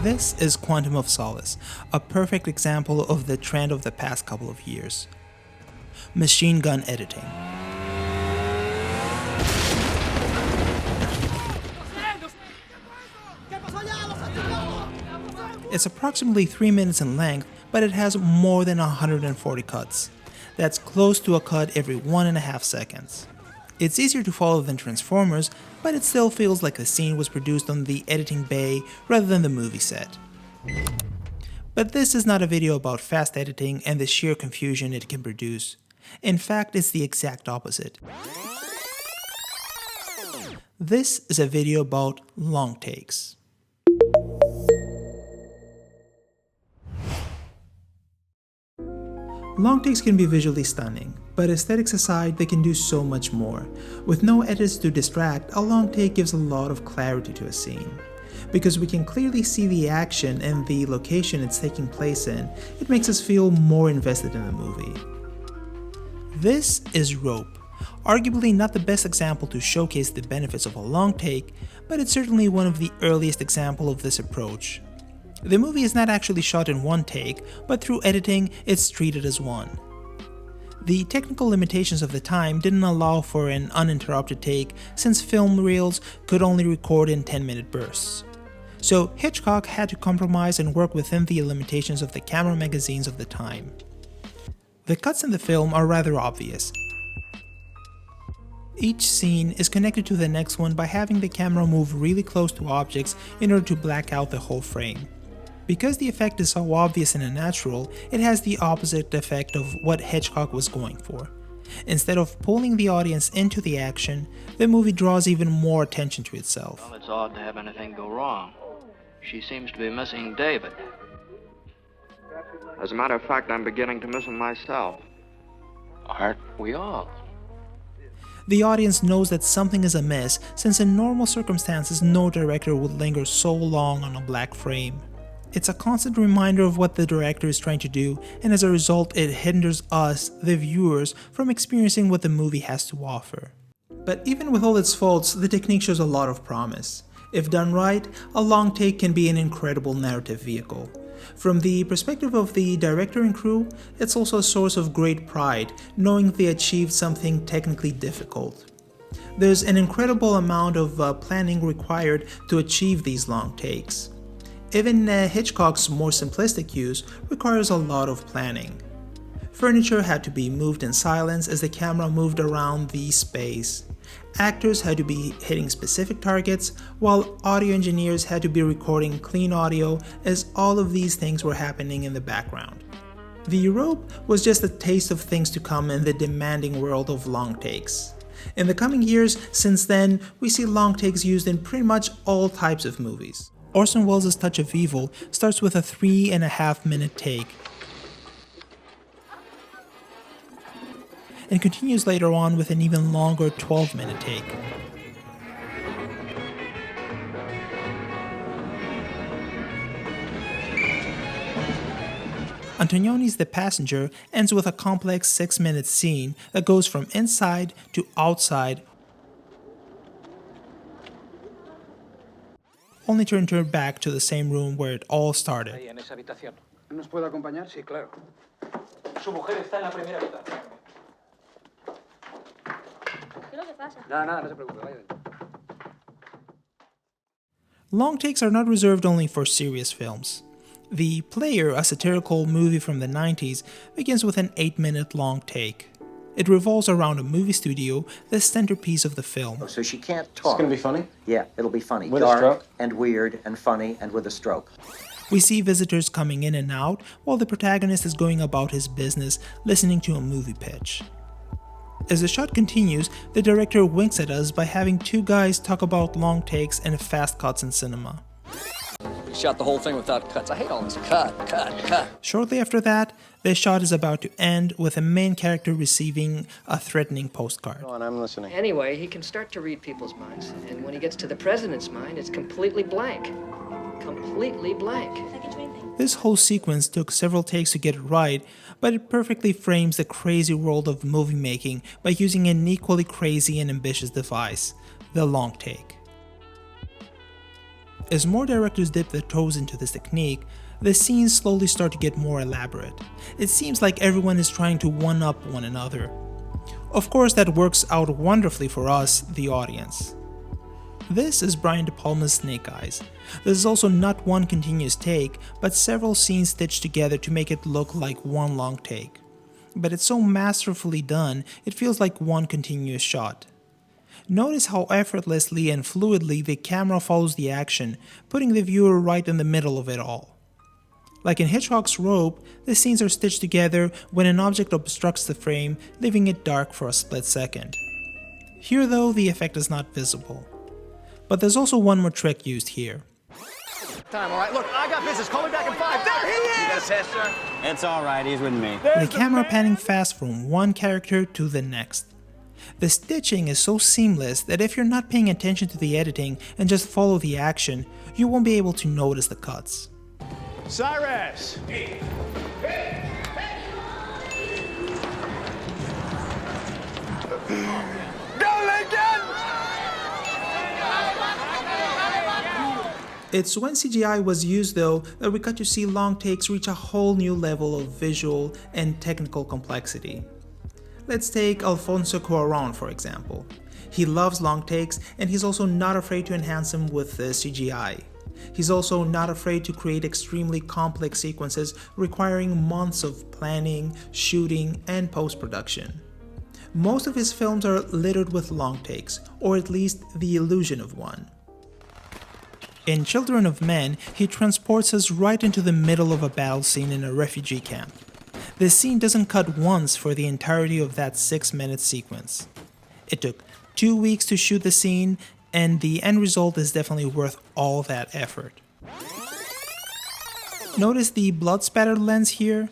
This is Quantum of Solace, a perfect example of the trend of the past couple of years. Machine gun editing. It's approximately 3 minutes in length, but it has more than 140 cuts. That's close to a cut every 1.5 seconds. It's easier to follow than Transformers, but it still feels like the scene was produced on the editing bay rather than the movie set. But this is not a video about fast editing and the sheer confusion it can produce. In fact, it's the exact opposite. This is a video about long takes. Long takes can be visually stunning, but aesthetics aside, they can do so much more. With no edits to distract, a long take gives a lot of clarity to a scene. Because we can clearly see the action and the location it's taking place in, it makes us feel more invested in the movie. This is Rope, arguably not the best example to showcase the benefits of a long take, but it's certainly one of the earliest examples of this approach. The movie is not actually shot in one take, but through editing, it's treated as one. The technical limitations of the time didn't allow for an uninterrupted take since film reels could only record in 10-minute bursts. So Hitchcock had to compromise and work within the limitations of the camera magazines of the time. The cuts in the film are rather obvious. Each scene is connected to the next one by having the camera move really close to objects in order to black out the whole frame. Because the effect is so obvious and unnatural, it has the opposite effect of what Hitchcock was going for. Instead of pulling the audience into the action, the movie draws even more attention to itself. Well, it's odd to have anything go wrong. She seems to be missing David. As a matter of fact, I'm beginning to miss him myself. Aren't we all? The audience knows that something is amiss, since in normal circumstances no director would linger so long on a black frame. It's a constant reminder of what the director is trying to do, and as a result it hinders us, the viewers, from experiencing what the movie has to offer. But even with all its faults, the technique shows a lot of promise. If done right, a long take can be an incredible narrative vehicle. From the perspective of the director and crew, it's also a source of great pride, knowing they achieved something technically difficult. There's an incredible amount of planning required to achieve these long takes. Even Hitchcock's more simplistic use requires a lot of planning. Furniture had to be moved in silence as the camera moved around the space. Actors had to be hitting specific targets, while audio engineers had to be recording clean audio as all of these things were happening in the background. The Rope was just a taste of things to come in the demanding world of long takes. In the coming years since then, we see long takes used in pretty much all types of movies. Orson Welles' Touch of Evil starts with a 3.5-minute take and continues later on with an even longer 12-minute take. Antonioni's The Passenger ends with a complex 6-minute scene that goes from inside to outside, only to return back to the same room where it all started. Long takes are not reserved only for serious films. The Player, a satirical movie from the 90s, begins with an 8-minute long take. It revolves around a movie studio, the centerpiece of the film. So she can't talk. It's gonna be funny? Yeah, it'll be funny. With Dark a stroke? and weird and funny and with a stroke. We see visitors coming in and out while the protagonist is going about his business, listening to a movie pitch. As the shot continues, the director winks at us by having two guys talk about long takes and fast cuts in cinema. We shot the whole thing without cuts. I hate all this cut. Shortly after that, the shot is about to end with a main character receiving a threatening postcard. Go on, I'm listening. Anyway, he can start to read people's minds. And when he gets to the president's mind, it's completely blank. Completely blank. This whole sequence took several takes to get it right, but it perfectly frames the crazy world of movie making by using an equally crazy and ambitious device, the long take. As more directors dip their toes into this technique, the scenes slowly start to get more elaborate. It seems like everyone is trying to one-up one another. Of course, that works out wonderfully for us, the audience. This is Brian De Palma's Snake Eyes. This is also not one continuous take, but several scenes stitched together to make it look like one long take. But it's so masterfully done, it feels like one continuous shot. Notice how effortlessly and fluidly the camera follows the action, putting the viewer right in the middle of it all. Like in Hitchcock's Rope, the scenes are stitched together when an object obstructs the frame, leaving it dark for a split second. Here though, the effect is not visible. But there's also one more trick used here. Time, all right. Look, I got business. Call me back in 5. There he is! You got a test, sir? It's all right. He's with me. The camera panning fast from one character to the next. The stitching is so seamless that if you're not paying attention to the editing and just follow the action, you won't be able to notice the cuts. Cyrus! It's when CGI was used though that we got to see long takes reach a whole new level of visual and technical complexity. Let's take Alfonso Cuarón for example. He loves long takes and he's also not afraid to enhance them with the CGI. He's also not afraid to create extremely complex sequences requiring months of planning, shooting, and post-production. Most of his films are littered with long takes, or at least the illusion of one. In Children of Men, he transports us right into the middle of a battle scene in a refugee camp. The scene doesn't cut once for the entirety of that 6-minute sequence. It took 2 weeks to shoot the scene, and the end result is definitely worth all that effort. Notice the blood-spattered lens here?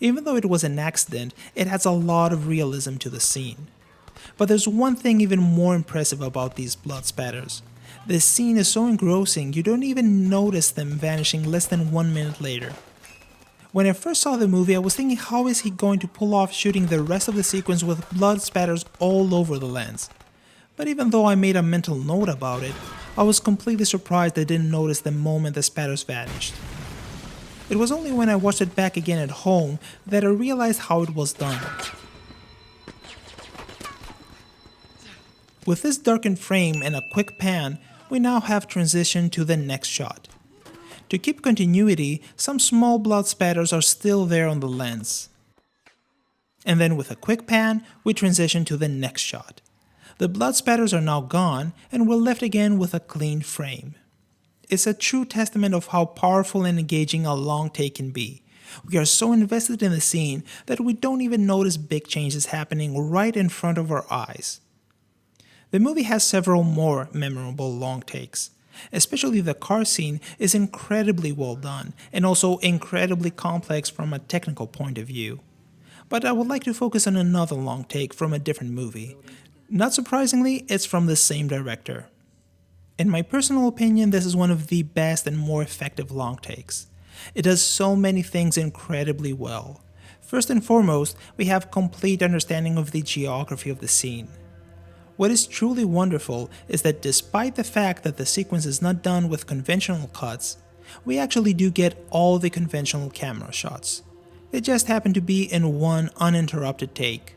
Even though it was an accident, it adds a lot of realism to the scene. But there's one thing even more impressive about these blood spatters. This scene is so engrossing you don't even notice them vanishing less than 1 minute later. When I first saw the movie, I was thinking how is he going to pull off shooting the rest of the sequence with blood spatters all over the lens. But even though I made a mental note about it, I was completely surprised I didn't notice the moment the spatters vanished. It was only when I watched it back again at home that I realized how it was done. With this darkened frame and a quick pan, we now have transitioned to the next shot. To keep continuity, some small blood spatters are still there on the lens. And then with a quick pan, we transition to the next shot. The blood spatters are now gone, and we're left again with a clean frame. It's a true testament of how powerful and engaging a long take can be. We are so invested in the scene that we don't even notice big changes happening right in front of our eyes. The movie has several more memorable long takes. Especially the car scene is incredibly well done and also incredibly complex from a technical point of view. But I would like to focus on another long take from a different movie. Not surprisingly, it's from the same director. In my personal opinion, this is one of the best and more effective long takes. It does so many things incredibly well. First and foremost, we have complete understanding of the geography of the scene. What is truly wonderful is that despite the fact that the sequence is not done with conventional cuts, we actually do get all the conventional camera shots. They just happen to be in one uninterrupted take.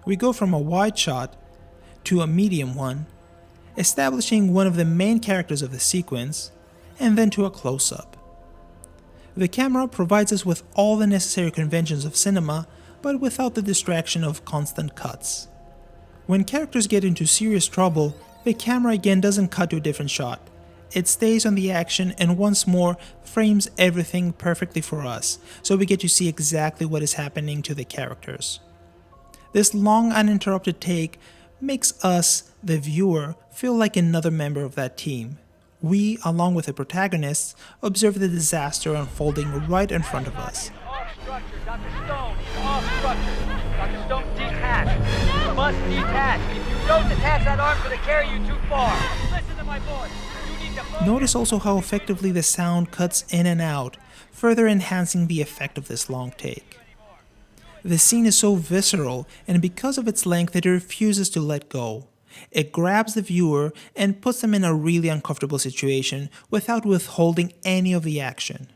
We go from a wide shot to a medium one, establishing one of the main characters of the sequence, and then to a close-up. The camera provides us with all the necessary conventions of cinema, but without the distraction of constant cuts. When characters get into serious trouble, the camera again doesn't cut to a different shot. It stays on the action and once more frames everything perfectly for us, so we get to see exactly what is happening to the characters. This long uninterrupted take makes us, the viewer, feel like another member of that team. We, along with the protagonists, observe the disaster unfolding right in front of us. Off structure, Dr. Stone. Off structure. Dr. Stone, detach. You must detach. If you don't detach, that arm's gonna carry you too far. Listen to my voice. You need to focus. Notice also how effectively the sound cuts in and out, further enhancing the effect of this long take. The scene is so visceral, and because of its length, it refuses to let go. It grabs the viewer and puts them in a really uncomfortable situation without withholding any of the action.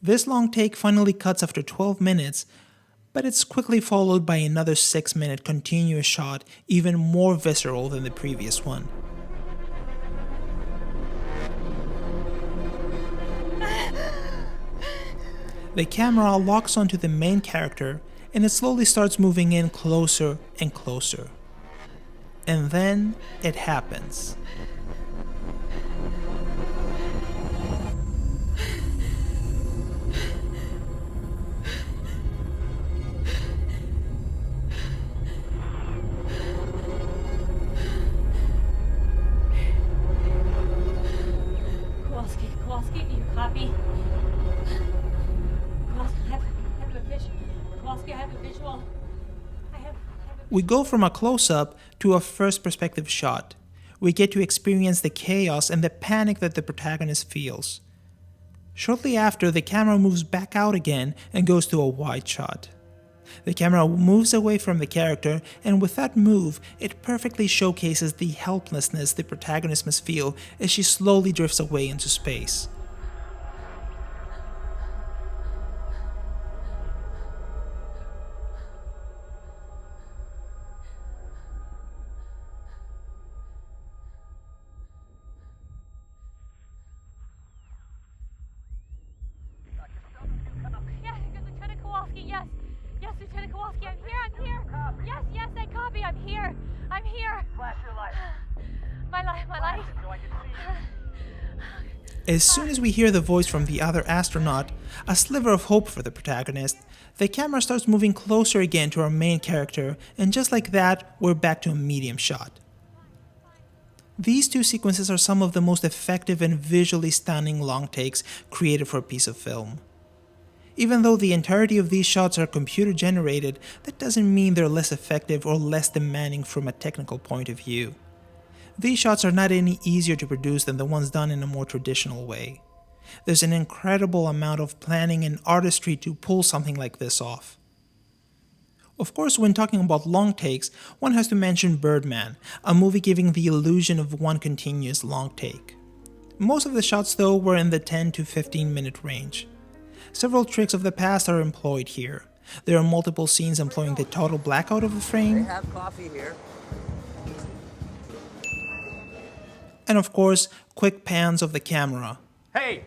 This long take finally cuts after 12 minutes, but it's quickly followed by another 6-minute continuous shot, even more visceral than the previous one. The camera locks onto the main character and it slowly starts moving in closer and closer. And then it happens. Kowalski, do you copy? Kowalski, I have a visual. We go from a close-up to a first perspective shot. We get to experience the chaos and the panic that the protagonist feels. Shortly after, the camera moves back out again and goes to a wide shot. The camera moves away from the character, and with that move, it perfectly showcases the helplessness the protagonist must feel as she slowly drifts away into space. Yes, Lieutenant Kowalski, I'm here. Yes, I copy, I'm here. Flash your light. My light. So I can see. As soon as we hear the voice from the other astronaut, a sliver of hope for the protagonist, the camera starts moving closer again to our main character, and just like that, we're back to a medium shot. These two sequences are some of the most effective and visually stunning long takes created for a piece of film. Even though the entirety of these shots are computer generated, that doesn't mean they're less effective or less demanding from a technical point of view. These shots are not any easier to produce than the ones done in a more traditional way. There's an incredible amount of planning and artistry to pull something like this off. Of course, when talking about long takes, one has to mention Birdman, a movie giving the illusion of one continuous long take. Most of the shots though were in the 10 to 15 minute range. Several tricks of the past are employed here. There are multiple scenes employing the total blackout of the frame. They have coffee here. And of course, quick pans of the camera. Hey,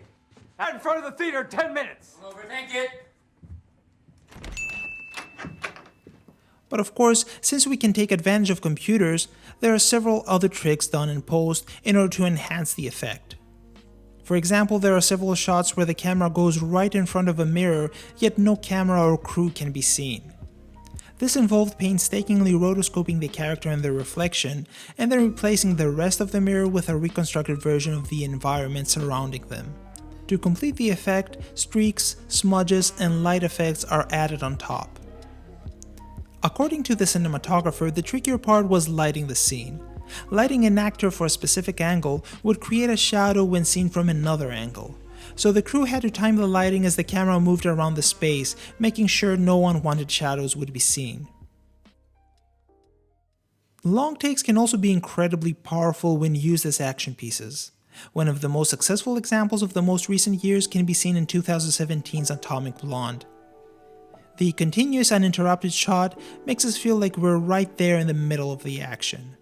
out in front of the theater, 10 minutes. Overthink it. But of course, since we can take advantage of computers, there are several other tricks done in post in order to enhance the effect. For example, there are several shots where the camera goes right in front of a mirror, yet no camera or crew can be seen. This involved painstakingly rotoscoping the character and their reflection, and then replacing the rest of the mirror with a reconstructed version of the environment surrounding them. To complete the effect, streaks, smudges, and light effects are added on top. According to the cinematographer, the trickier part was lighting the scene. Lighting an actor for a specific angle would create a shadow when seen from another angle, so the crew had to time the lighting as the camera moved around the space, making sure no unwanted shadows would be seen. Long takes can also be incredibly powerful when used as action pieces. One of the most successful examples of the most recent years can be seen in 2017's Atomic Blonde. The continuous uninterrupted shot makes us feel like we're right there in the middle of the action.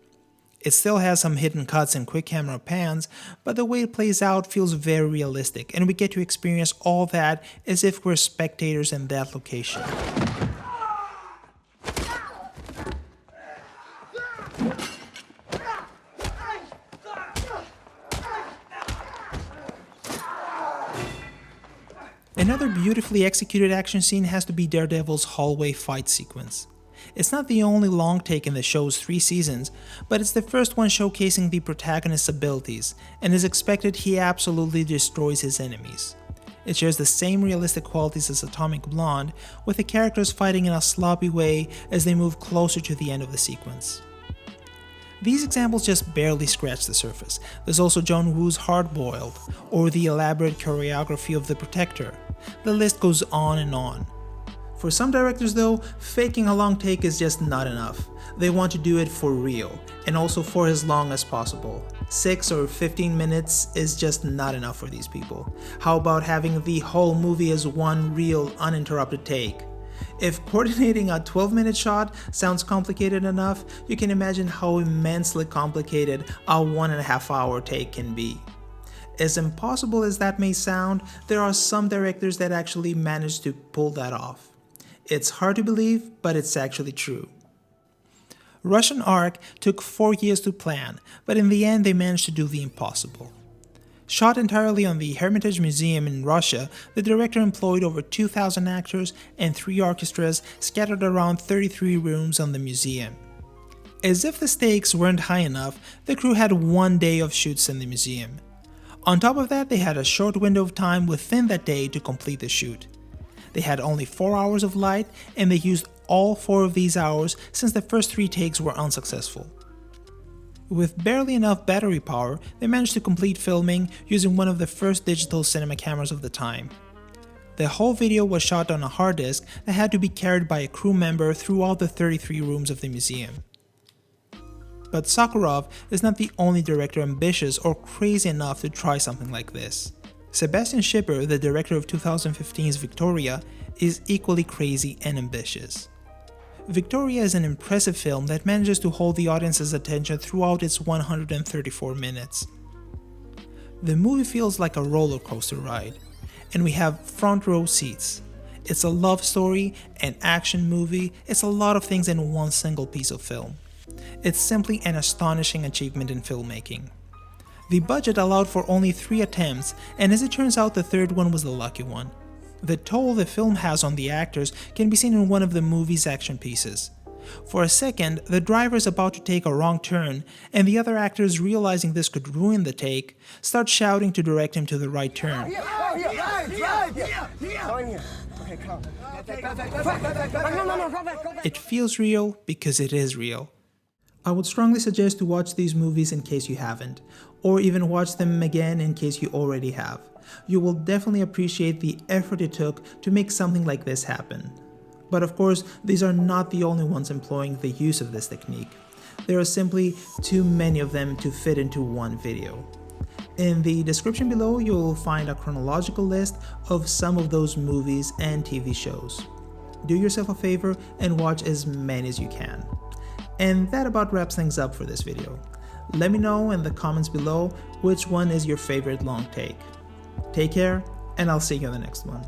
It still has some hidden cuts and quick camera pans, but the way it plays out feels very realistic, and we get to experience all that as if we're spectators in that location. Another beautifully executed action scene has to be Daredevil's hallway fight sequence. It's not the only long take in the show's 3 seasons, but it's the first one showcasing the protagonist's abilities, and is expected he absolutely destroys his enemies. It shares the same realistic qualities as Atomic Blonde, with the characters fighting in a sloppy way as they move closer to the end of the sequence. These examples just barely scratch the surface. There's also John Woo's Hard-Boiled, or the elaborate choreography of The Protector. The list goes on and on. For some directors though, faking a long take is just not enough. They want to do it for real, and also for as long as possible. 6 or 15 minutes is just not enough for these people. How about having the whole movie as one real, uninterrupted take? If coordinating a 12-minute shot sounds complicated enough, you can imagine how immensely complicated a 1.5-hour take can be. As impossible as that may sound, there are some directors that actually manage to pull that off. It's hard to believe, but it's actually true. Russian Ark took 4 years to plan, but in the end they managed to do the impossible. Shot entirely on the Hermitage Museum in Russia, the director employed over 2,000 actors and 3 orchestras scattered around 33 rooms on the museum. As if the stakes weren't high enough, the crew had 1 day of shoots in the museum. On top of that, they had a short window of time within that day to complete the shoot. They had only 4 hours of light, and they used all 4 of these hours since the first 3 takes were unsuccessful. With barely enough battery power, they managed to complete filming using one of the first digital cinema cameras of the time. The whole video was shot on a hard disk that had to be carried by a crew member throughout the 33 rooms of the museum. But Sakharov is not the only director ambitious or crazy enough to try something like this. Sebastian Schipper, the director of 2015's Victoria, is equally crazy and ambitious. Victoria is an impressive film that manages to hold the audience's attention throughout its 134 minutes. The movie feels like a roller coaster ride, and we have front row seats. It's a love story, an action movie, it's a lot of things in one single piece of film. It's simply an astonishing achievement in filmmaking. The budget allowed for only 3 attempts, and as it turns out the third one was the lucky one. The toll the film has on the actors can be seen in one of the movie's action pieces. For a second, the driver is about to take a wrong turn, and the other actors, realizing this could ruin the take, start shouting to direct him to the right turn. It feels real because it is real. I would strongly suggest to watch these movies in case you haven't, or even watch them again in case you already have. You will definitely appreciate the effort it took to make something like this happen. But of course, these are not the only ones employing the use of this technique. There are simply too many of them to fit into one video. In the description below, you'll find a chronological list of some of those movies and TV shows. Do yourself a favor and watch as many as you can. And that about wraps things up for this video. Let me know in the comments below which one is your favorite long take. Take care, and I'll see you in the next one.